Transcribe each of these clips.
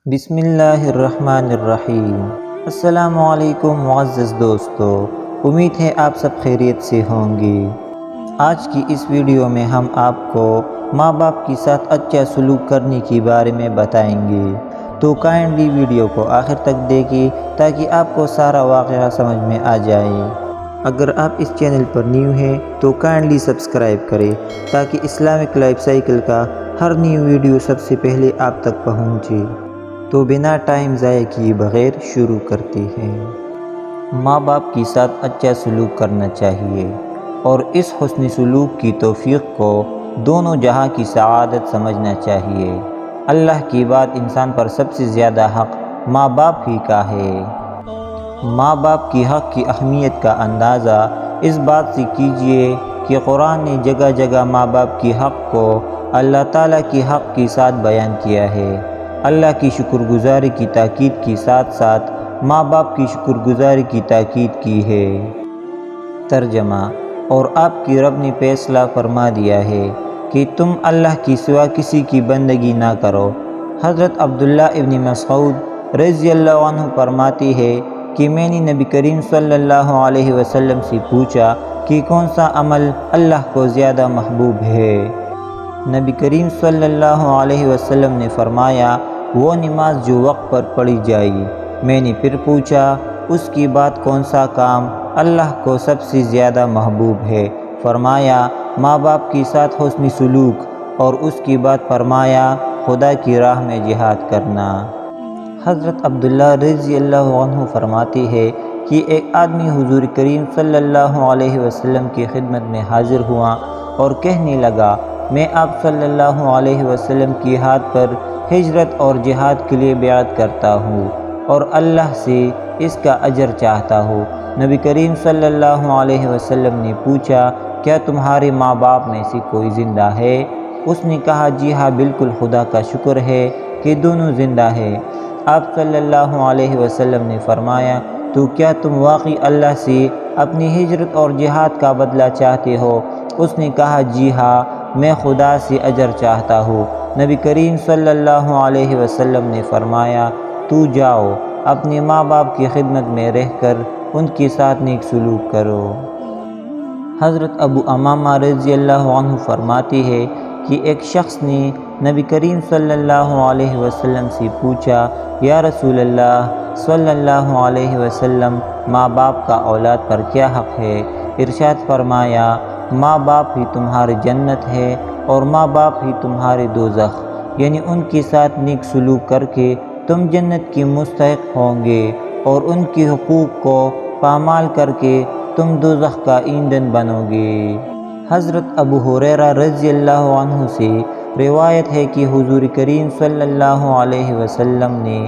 بسم اللہ الرحمن الرحیم۔ السلام علیکم معزز دوستو، امید ہے آپ سب خیریت سے ہوں گے۔ آج کی اس ویڈیو میں ہم آپ کو ماں باپ کے ساتھ اچھا سلوک کرنے کے بارے میں بتائیں گے، تو کائنڈلی ویڈیو کو آخر تک دیکھیں تاکہ آپ کو سارا واقعہ سمجھ میں آ جائے۔ اگر آپ اس چینل پر نیو ہیں تو کائنڈلی سبسکرائب کریں تاکہ اسلامک لائف سائیکل کا ہر نیو ویڈیو سب سے پہلے آپ تک پہنچے۔ تو بنا ٹائم ضائع کیے بغیر شروع کرتے ہیں۔ ماں باپ کے ساتھ اچھا سلوک کرنا چاہیے اور اس حسن سلوک کی توفیق کو دونوں جہاں کی سعادت سمجھنا چاہیے۔ اللہ کے بعد انسان پر سب سے زیادہ حق ماں باپ ہی کا ہے۔ ماں باپ کی حق کی اہمیت کا اندازہ اس بات سے کیجئے کہ قرآن نے جگہ جگہ ماں باپ کی حق کو اللہ تعالیٰ کی حق کے ساتھ بیان کیا ہے۔ اللہ کی شکر گزاری کی تاکید کے ساتھ ساتھ ماں باپ کی شکر گزاری کی تاکید کی ہے۔ ترجمہ: اور آپ کی رب نے فیصلہ فرما دیا ہے کہ تم اللہ کے سوا کسی کی بندگی نہ کرو۔ حضرت عبداللہ ابن مسعود رضی اللہ عنہ فرماتے ہیں کہ میں نے نبی کریم صلی اللہ علیہ وسلم سے پوچھا کہ کون سا عمل اللہ کو زیادہ محبوب ہے؟ نبی کریم صلی اللہ علیہ وسلم نے فرمایا، وہ نماز جو وقت پر پڑھی جائے۔ میں نے پھر پوچھا، اس کے بعد کون سا کام اللہ کو سب سے زیادہ محبوب ہے؟ فرمایا، ماں باپ کے ساتھ حسن سلوک، اور اس کے بعد فرمایا، خدا کی راہ میں جہاد کرنا۔ حضرت عبداللہ رضی اللہ عنہ فرماتے ہیں کہ ایک آدمی حضور کریم صلی اللہ علیہ وسلم کی خدمت میں حاضر ہوا اور کہنے لگا، میں آپ صلی اللہ علیہ وسلم کی ہاتھ پر ہجرت اور جہاد کے لیے بیعت کرتا ہوں اور اللہ سے اس کا اجر چاہتا ہوں۔ نبی کریم صلی اللہ علیہ وسلم نے پوچھا، کیا تمہارے ماں باپ میں سے کوئی زندہ ہے؟ اس نے کہا، جی ہاں بالکل، خدا کا شکر ہے کہ دونوں زندہ ہیں۔ آپ صلی اللہ علیہ وسلم نے فرمایا، تو کیا تم واقعی اللہ سے اپنی ہجرت اور جہاد کا بدلہ چاہتے ہو؟ اس نے کہا، جی ہاں، میں خدا سے اجر چاہتا ہوں۔ نبی کریم صلی اللہ علیہ وسلم نے فرمایا، تو جاؤ، اپنے ماں باپ کی خدمت میں رہ کر ان کے ساتھ نیک سلوک کرو۔ حضرت ابو امامہ رضی اللہ عنہ فرماتے ہیں کہ ایک شخص نے نبی کریم صلی اللہ علیہ وسلم سے پوچھا، یا رسول اللہ صلی اللہ علیہ وسلم، ماں باپ کا اولاد پر کیا حق ہے؟ ارشاد فرمایا، ماں باپ ہی تمہاری جنت ہے اور ماں باپ ہی تمہارے دوزخ، یعنی ان کے ساتھ نیک سلوک کر کے تم جنت کی مستحق ہوں گے اور ان کے حقوق کو پامال کر کے تم دوزخ کا ایندھن بنو گے۔ حضرت ابو ہریرہ رضی اللہ عنہ سے روایت ہے کہ حضور کریم صلی اللہ علیہ وسلم نے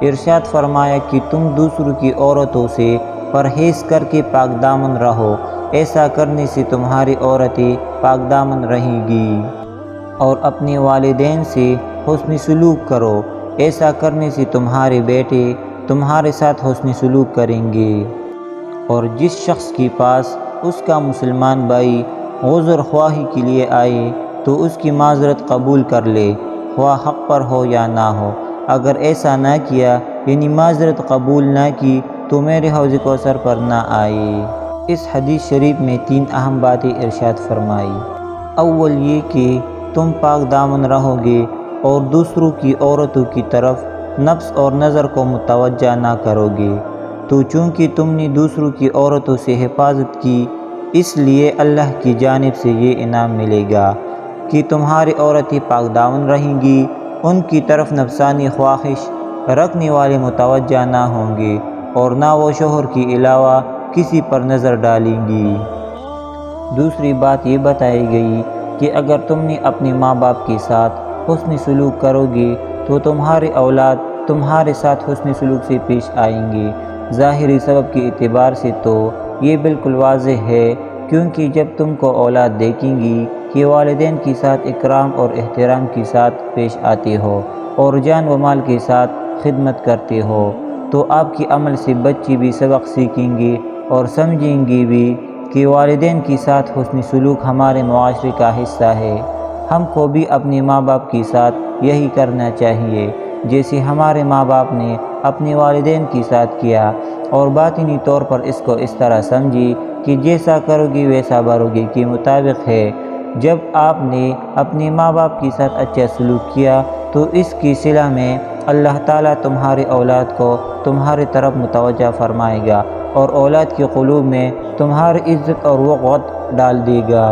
ارشاد فرمایا کہ تم دوسروں کی عورتوں سے پرہیز کر کے پاک دامن رہو، ایسا کرنے سے تمہاری عورتیں پاک دامن رہیں گی، اور اپنے والدین سے حسن سلوک کرو، ایسا کرنے سے تمہارے بیٹے تمہارے ساتھ حسن سلوک کریں گے، اور جس شخص کے پاس اس کا مسلمان بھائی عذر خواہی کے لیے آئے تو اس کی معذرت قبول کر لے، خواہ حق پر ہو یا نہ ہو۔ اگر ایسا نہ کیا، یعنی معذرت قبول نہ کی، تو میرے حوض کوثر پر نہ آئے۔ اس حدیث شریف میں 3 اہم باتیں ارشاد فرمائی۔ اول یہ کہ تم پاک دامن رہو گے اور دوسروں کی عورتوں کی طرف نفس اور نظر کو متوجہ نہ کرو گے، تو چونکہ تم نے دوسروں کی عورتوں سے حفاظت کی، اس لیے اللہ کی جانب سے یہ انعام ملے گا کہ تمہاری عورتیں پاک دامن رہیں گی، ان کی طرف نفسانی خواہش رکھنے والے متوجہ نہ ہوں گے، اور نہ وہ شوہر کے علاوہ کسی پر نظر ڈالیں گی۔ دوسری بات یہ بتائی گئی کہ اگر تم نے اپنے ماں باپ کے ساتھ حسن سلوک کرو گے تو تمہارے اولاد تمہارے ساتھ حسن سلوک سے پیش آئیں گے۔ ظاہری سبب کے اعتبار سے تو یہ بالکل واضح ہے، کیونکہ جب تم کو اولاد دیکھیں گی کہ والدین کے ساتھ اکرام اور احترام کے ساتھ پیش آتے ہو اور جان و مال کے ساتھ خدمت کرتے ہو، تو آپ کے عمل سے بچے بھی سبق سیکھیں گے اور سمجھیں گے بھی کہ والدین کے ساتھ حسن سلوک ہمارے معاشرے کا حصہ ہے۔ ہم کو بھی اپنے ماں باپ کے ساتھ یہی کرنا چاہیے۔ جیسے ہمارے ماں باپ نے اپنے والدین کے ساتھ کیا، اور باطنی طور پر اس کو اس طرح سمجھی کہ جیسا کرو گی ویسا بھرو گی کے مطابق ہے۔ جب آپ نے اپنے ماں باپ کے ساتھ اچھا سلوک کیا تو اس کی صلہ میں اللہ تعالیٰ تمہاری اولاد کو تمہاری طرف متوجہ فرمائے گا، اور اولاد کے قلوب میں تمہاری عزت اور وقت ڈال دے گا۔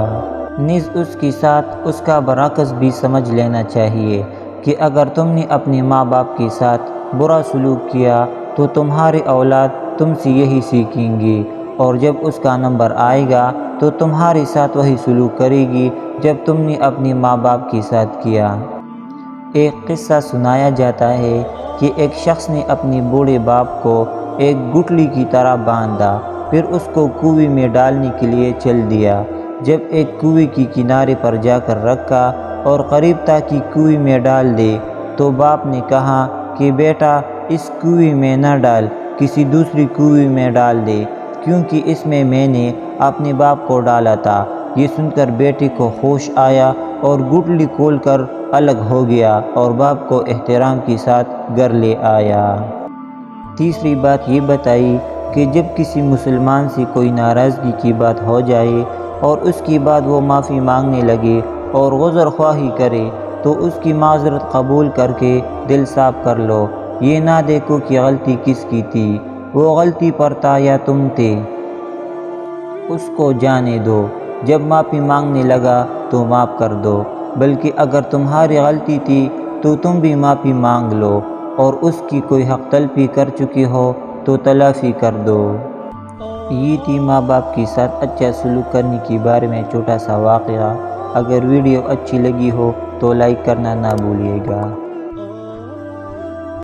نیز اس کے ساتھ اس کا برعکس بھی سمجھ لینا چاہیے کہ اگر تم نے اپنے ماں باپ کے ساتھ برا سلوک کیا تو تمہاری اولاد تم سے یہی سیکھیں گی، اور جب اس کا نمبر آئے گا تو تمہارے ساتھ وہی سلوک کرے گی جب تم نے اپنے ماں باپ کے ساتھ کیا۔ ایک قصہ سنایا جاتا ہے کہ ایک شخص نے اپنے بوڑھے باپ کو ایک گٹھلی کی طرح باندھا، پھر اس کو کنویں میں ڈالنے کے لیے چل دیا۔ جب ایک کنویں کے کنارے پر جا کر رکھا اور قریب تھا کہ کنویں میں ڈال دے تو باپ نے کہا کہ بیٹا اس کنویں میں نہ ڈال، کسی دوسری کنویں میں ڈال دے، کیونکہ اس میں نے اپنے باپ کو ڈالا تھا۔ یہ سن کر بیٹے کو ہوش آیا اور گٹھلی کھول کر الگ ہو گیا اور باپ کو احترام کے ساتھ گھر لے آیا۔ تیسری بات یہ بتائی کہ جب کسی مسلمان سے کوئی ناراضگی کی بات ہو جائے اور اس کے بعد وہ معافی مانگنے لگے اور عذر خواہی کرے تو اس کی معذرت قبول کر کے دل صاف کر لو۔ یہ نہ دیکھو کہ غلطی کس کی تھی، وہ غلطی پر تھا یا تم تھے، اس کو جانے دو۔ جب معافی مانگنے لگا تو معاف کر دو، بلکہ اگر تمہاری غلطی تھی تو تم بھی معافی مانگ لو، اور اس کی کوئی حق تلفی کر چکے ہو تو تلافی کر دو۔ یہ تھی ماں باپ کے ساتھ اچھا سلوک کرنے کے بارے میں چھوٹا سا واقعہ۔ اگر ویڈیو اچھی لگی ہو تو لائک کرنا نہ بھولیے گا۔